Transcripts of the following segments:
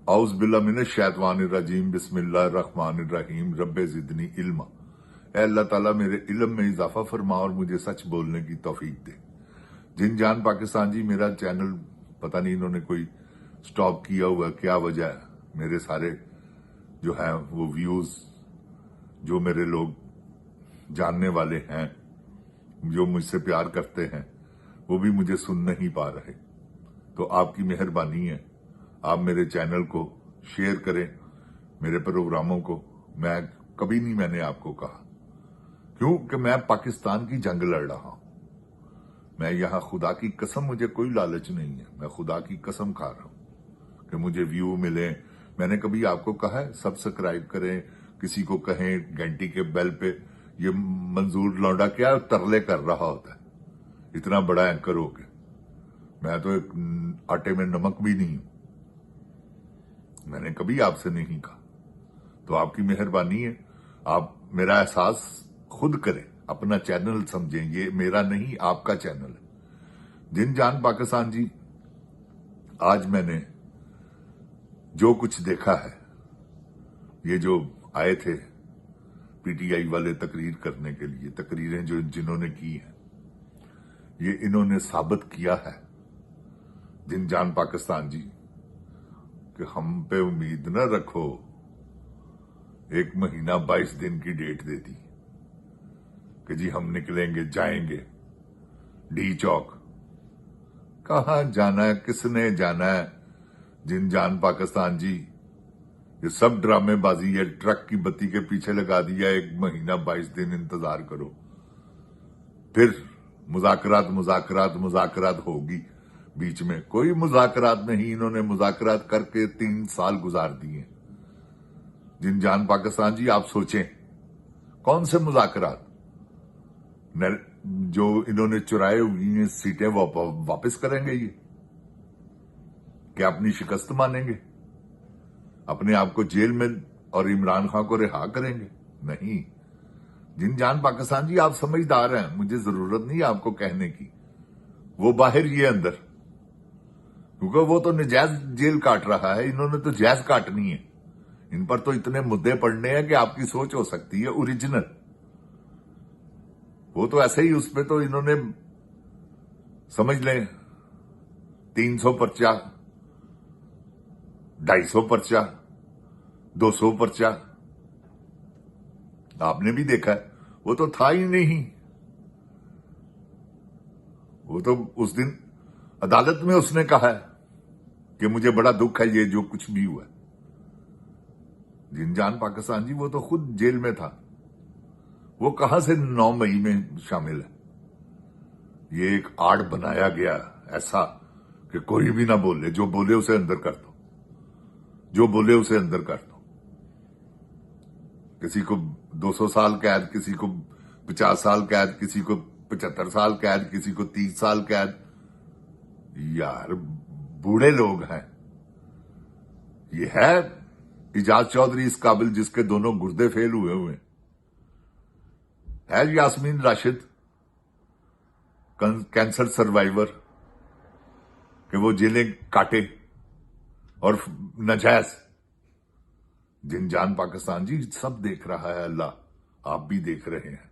اعوذ باللہ من الشیطان الرجیم بسم اللہ الرحمن الرحیم رب زدنی علما۔ اے اللہ تعالیٰ میرے علم میں اضافہ فرما اور مجھے سچ بولنے کی توفیق دے۔ جن جان پاکستان جی، میرا چینل پتہ نہیں انہوں نے کوئی سٹاپ کیا ہوا، کیا وجہ ہے؟ میرے سارے جو ہیں وہ ویوز، جو میرے لوگ جاننے والے ہیں، جو مجھ سے پیار کرتے ہیں، وہ بھی مجھے سن نہیں پا رہے۔ تو آپ کی مہربانی ہے، آپ میرے چینل کو شیئر کریں، میرے پروگراموں کو۔ کبھی نہیں میں نے آپ کو کہا، کیونکہ میں پاکستان کی جنگ لڑ رہا ہوں۔ میں یہاں خدا کی قسم، مجھے کوئی لالچ نہیں ہے، میں خدا کی قسم کھا رہا ہوں کہ مجھے ویو ملیں۔ میں نے کبھی آپ کو کہا ہے سبسکرائب کریں، کسی کو کہیں گھنٹی کے بیل پہ؟ یہ منظور لونڈا کیا ترلے کر رہا ہوتا ہے اتنا بڑا اینکر ہو کے؟ میں تو ایک آٹے میں نمک بھی نہیں ہوں، میں نے کبھی آپ سے نہیں کہا۔ تو آپ کی مہربانی ہے، آپ میرا احساس خود کریں، اپنا چینل سمجھیں، یہ میرا نہیں آپ کا چینل ہے۔ جن جان پاکستان جی، آج میں نے جو کچھ دیکھا ہے، یہ جو آئے تھے پی ٹی آئی والے تقریر کرنے کے لیے، تقریریں جنہوں نے کی ہیں، یہ انہوں نے ثابت کیا ہے جن جان پاکستان جی کہ ہم پہ امید نہ رکھو۔ 1 مہینہ 22 دن کی ڈیٹ دے دی کہ جی ہم نکلیں گے، جائیں گے ڈی چوک۔ کہاں جانا ہے؟ کس نے جانا ہے؟ جن جان پاکستان جی، یہ سب ڈرامے بازی ہے۔ ٹرک کی بتی کے پیچھے لگا دیا، 1 مہینہ 22 دن انتظار کرو، پھر مذاکرات ہوگی۔ بیچ میں کوئی مذاکرات نہیں، انہوں نے مذاکرات کر کے 3 سال گزار دیے۔ جن جان پاکستان جی، آپ سوچیں کون سے مذاکرات؟ جو انہوں نے چرائے ہوئی ہیں سیٹیں واپس کریں گے؟ یہ کیا اپنی شکست مانیں گے؟ اپنے آپ کو جیل میں اور عمران خان کو رہا کریں گے؟ نہیں۔ جن جان پاکستان جی، آپ سمجھدار ہیں، مجھے ضرورت نہیں آپ کو کہنے کی۔ وہ باہر، یہ اندر، کیونکہ وہ تو نجائز جیل کاٹ رہا ہے، انہوں نے تو جائز کاٹنی ہے۔ ان پر تو اتنے مدعے پڑنے ہیں کہ آپ کی سوچ ہو سکتی ہے اوریجنل۔ وہ تو ایسے ہی، اس پہ تو انہوں نے سمجھ لیں 300 پرچہ، 250 پرچہ، 200 پرچہ، آپ نے بھی دیکھا ہے۔ وہ تو تھا ہی نہیں، وہ تو اس دن عدالت میں اس نے کہا ہے کہ مجھے بڑا دکھ ہے یہ جو کچھ بھی ہوا ہے۔ جن جان پاکستان جی، وہ تو خود جیل میں تھا، وہ کہاں سے 9 مئی میں شامل ہے؟ یہ ایک آڑ بنایا گیا ایسا کہ کوئی بھی نہ بولے، جو بولے اسے اندر کر دو، جو بولے اسے اندر کر دو۔ کسی کو 200 سال قید، کسی کو 50 سال قید، کسی کو 75 سال قید، کسی کو 30 سال قید۔ یار بوڑھے لوگ ہیں۔ یہ ہے اعجاز چودھری اس قابل جس کے دونوں گردے فیل ہوئے ہے یاسمین راشد کینسر سروائیور کہ وہ جیلیں کاٹے اور ناجائز۔ جن جان پاکستان جی، سب دیکھ رہا ہے اللہ، آپ بھی دیکھ رہے ہیں۔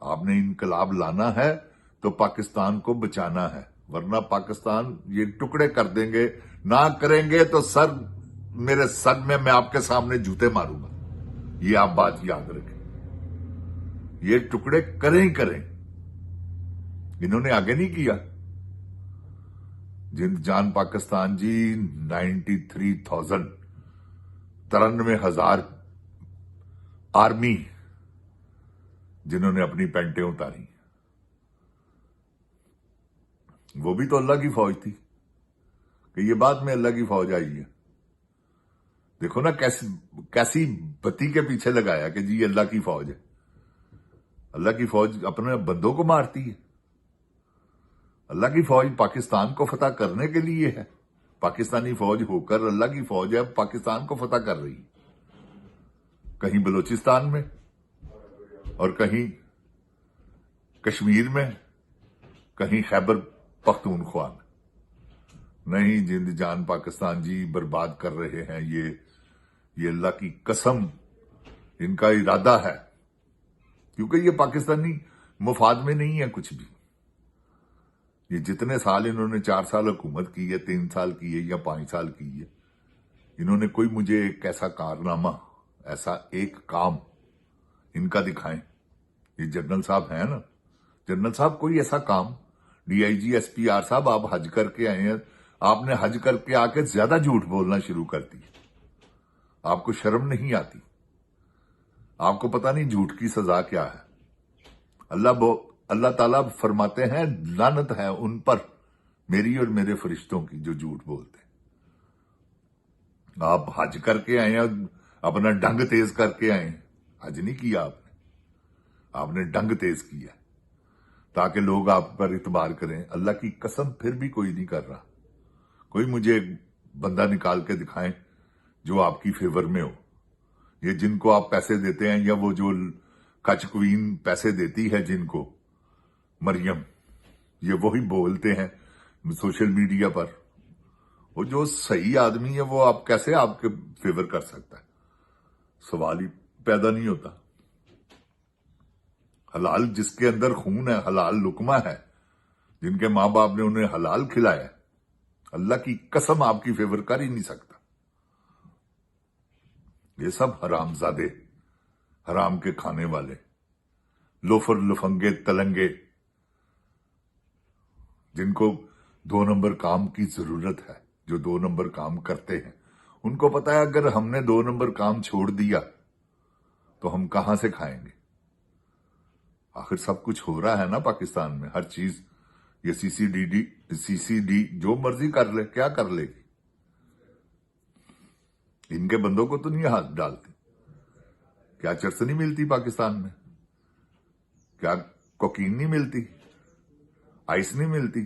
آپ نے انقلاب لانا ہے تو پاکستان کو بچانا ہے، ورنہ پاکستان یہ ٹکڑے کر دیں گے۔ نہ کریں گے تو میرے سر میں آپ کے سامنے جوتے ماروں گا، یہ آپ بات یاد رکھیں۔ یہ ٹکڑے کریں ہی کریں، انہوں نے آگے نہیں کیا۔ جن جان پاکستان جی، 93,000 93,000 آرمی جنہوں نے اپنی پینٹیں اتاری، وہ بھی تو اللہ کی فوج تھی کہ یہ بعد میں اللہ کی فوج آئی ہے؟ دیکھو نا کیسی بتی کے پیچھے لگایا کہ جی یہ اللہ کی فوج ہے۔ اللہ کی فوج اپنے بندوں کو مارتی ہے؟ اللہ کی فوج پاکستان کو فتح کرنے کے لیے ہے۔ پاکستانی فوج ہو کر اللہ کی فوج ہے، پاکستان کو فتح کر رہی ہے، کہیں بلوچستان میں اور کہیں کشمیر میں، کہیں خیبر پختونخوا میں۔ نہیں جند جان پاکستان جی برباد کر رہے ہیں یہ اللہ کی قسم ان کا ارادہ ہے، کیونکہ یہ پاکستانی مفاد میں نہیں ہے کچھ بھی۔ یہ جتنے سال انہوں نے 4 سال حکومت کی ہے، 3 سال کی ہے یا 5 سال کی ہے، انہوں نے کوئی مجھے ایک ایسا کارنامہ، ایسا ایک کام ان کا دکھائیں۔ یہ جنرل صاحب ہیں نا، جنرل صاحب کوئی ایسا کام، D I G S P R صاحب آپ حج کر کے آئے ہیں، آپ نے حج کر کے آ کے زیادہ جھوٹ بولنا شروع کر دی، آپ کو شرم نہیں آتی؟ آپ کو پتہ نہیں جھوٹ کی سزا کیا ہے؟ اللہ تعالیٰ فرماتے ہیں لعنت ہے ان پر، میری اور میرے فرشتوں کی، جو جھوٹ بولتے ہیں۔ آپ حج کر کے آئے ہیں، اپنا ڈنگ تیز کر کے آئے ہیں، حج نہیں کیا آپ نے ڈنگ تیز کیا تاکہ لوگ آپ پر اعتبار کریں۔ اللہ کی قسم پھر بھی کوئی نہیں کر رہا۔ کوئی مجھے ایک بندہ نکال کے دکھائیں جو آپ کی فیور میں ہو۔ یہ جن کو آپ پیسے دیتے ہیں، یا وہ جو کچ کوئین پیسے دیتی ہے جن کو، مریم، یہ وہی بولتے ہیں سوشل میڈیا پر۔ وہ جو صحیح آدمی ہے وہ آپ کیسے آپ کے فیور کر سکتا ہے؟ سوال ہی پیدا نہیں ہوتا۔ حلال جس کے اندر خون ہے، حلال لقمہ ہے، جن کے ماں باپ نے انہیں حلال کھلایا، اللہ کی قسم آپ کی فیور کر ہی نہیں سکتا۔ یہ سب حرام زادے، حرام کے کھانے والے، لوفر لفنگے تلنگے، جن کو 2 نمبر کام کی ضرورت ہے، جو 2 نمبر کام کرتے ہیں، ان کو پتا ہے اگر ہم نے 2 نمبر کام چھوڑ دیا تو ہم کہاں سے کھائیں گے؟ آخر سب کچھ ہو رہا ہے نا پاکستان میں، ہر چیز۔ یہ سی سی ڈی جو مرضی کر لے، کیا کر لے گی؟ ان کے بندوں کو تو نہیں ہاتھ ڈالتی۔ کیا چرس نہیں ملتی پاکستان میں؟ کیا کوکین نہیں ملتی؟ آئس نہیں ملتی؟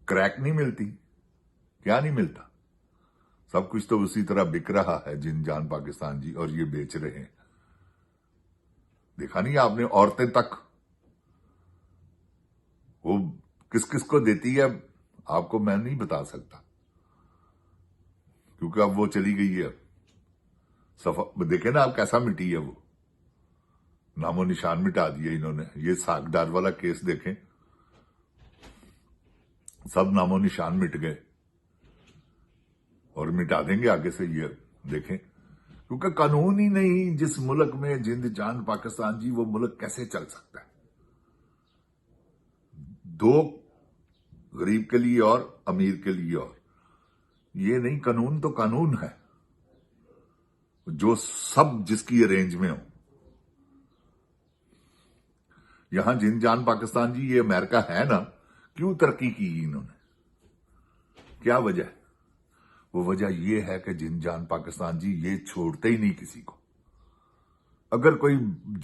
کریک نہیں ملتی؟ کیا نہیں ملتا؟ سب کچھ تو اسی طرح بک رہا ہے جن جان پاکستان جی، اور یہ بیچ رہے ہیں۔ دیکھا نہیں آپ نے؟ عورتیں تک وہ کس کس کو دیتی ہے آپ کو میں نہیں بتا سکتا، کیونکہ اب وہ چلی گئی ہے۔ دیکھیں نا آپ کیسا مٹی ہے، وہ نام و نشان مٹا دیا انہوں نے۔ یہ ساکھ ڈار والا کیس دیکھیں، سب نام و نشان مٹ گئے، اور مٹا دیں گے آگے سے، یہ دیکھیں۔ کیونکہ قانون ہی نہیں جس ملک میں جند جان پاکستان جی، وہ ملک کیسے چل سکتا ہے؟ 2 غریب کے لیے اور امیر کے لیے اور، یہ نہیں۔ قانون تو قانون ہے، جو سب جس کی رینج میں ہو۔ یہاں جن جان پاکستان جی، یہ امریکہ ہے نا، کیوں ترقی کی انہوں نے؟ کیا وجہ ہے؟ وہ وجہ یہ ہے کہ جن جان پاکستان جی یہ چھوڑتے ہی نہیں کسی کو۔ اگر کوئی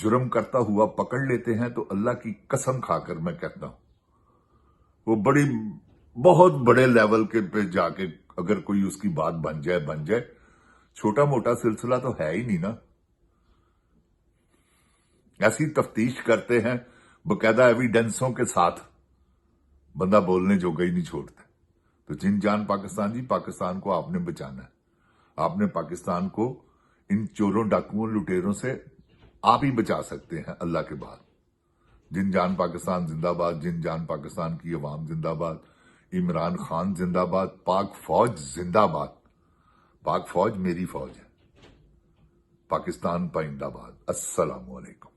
جرم کرتا ہوا پکڑ لیتے ہیں تو اللہ کی قسم کھا کر میں کہتا ہوں، وہ بہت بڑے لیول کے پہ جا کے اگر کوئی اس کی بات بن جائے، چھوٹا موٹا سلسلہ تو ہے ہی نہیں نا۔ ایسی تفتیش کرتے ہیں باقاعدہ ایویڈنسوں کے ساتھ، بندہ بولنے جوگا ہی نہیں چھوڑتے۔ تو جن جان پاکستان جی، پاکستان کو آپ نے بچانا ہے۔ آپ نے پاکستان کو ان چوروں، ڈاکوؤں، لٹیروں سے آپ ہی بچا سکتے ہیں اللہ کے بعد۔ جن جان پاکستان زندہ باد، جن جان پاکستان کی عوام زندہ باد، عمران خان زندہ باد، پاک فوج زندہ باد۔ پاک فوج میری فوج ہے۔ پاکستان پائندہ باد۔ السلام علیکم۔